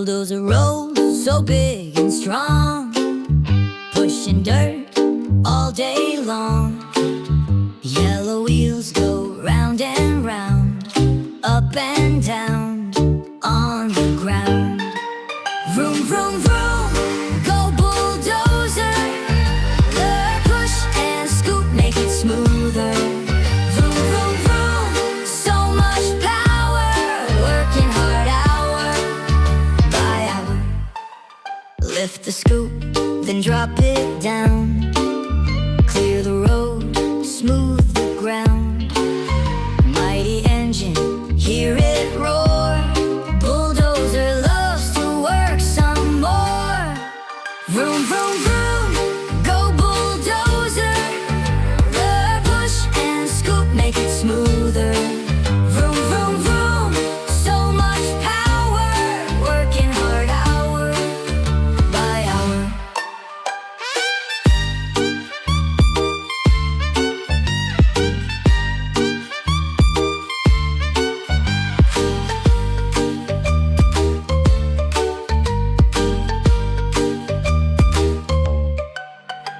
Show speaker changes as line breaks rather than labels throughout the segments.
Bulldozer rolls so big and strong, pushing dirt all day long. Yellow wheels go round and round, up and down on the ground. Vroom, vroom, vroom, go bulldozer. The push and scoop make it smoother. Vroom, vroom, vroom, so much power, working hard hour by hour. Lift the scoop, then drop it down. Clear the road, smooth the ground. Mighty engine, hear it roar. Bulldozer loves to work some more. Vroom, vroom, vroom, go bulldozer. The push and scoop make it smoother. Vroom, vroom, vroom, so much power, working hard hour by hour.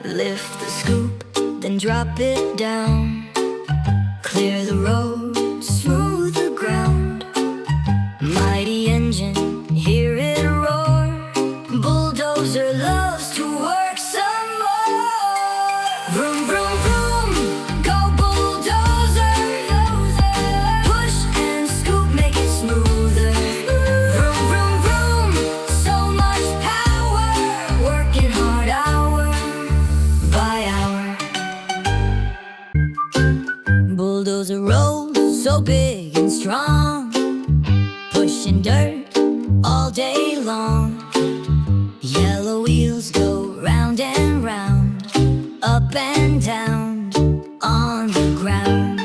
Lift the scoop, then drop it down. Clear the road, smooth the ground. Mighty engine, hear it roar. Bulldozer loves to work some more. Vroom, vroom, vroom, go bulldozer. Push and scoop make it smoother. Vroom, vroom, vroom, so much power, working hard hour by hour. Bulldozer rolls so big and strong, pushing dirt all day long. Yellow wheels go round and round, up and down on the ground.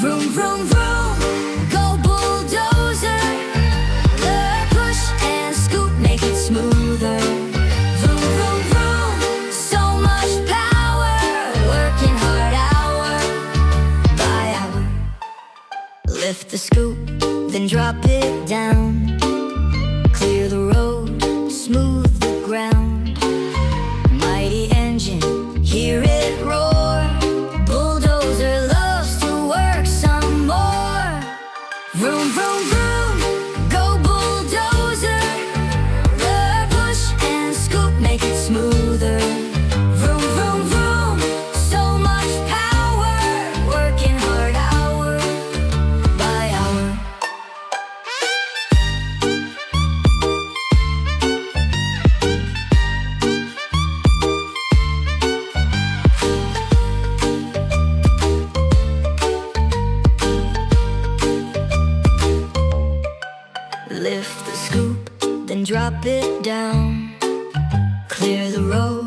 Vroom, vroom, vroom, go bulldozer. The push and scoop make it smoother. Vroom, vroom, vroom, so much power, working hard hour by hour. Lift the scoop, then drop it down. Clear the road, smooth the ground. Mighty engine, hear it roar. Bulldozer loves to work some more. Vroom, vroom, vroom, go bulldozer. The push and scoop make it smoother. Vroom, vroom, vroom, so much power, working hard hour by hour. Lift the scoop, then drop it down. Clear the road,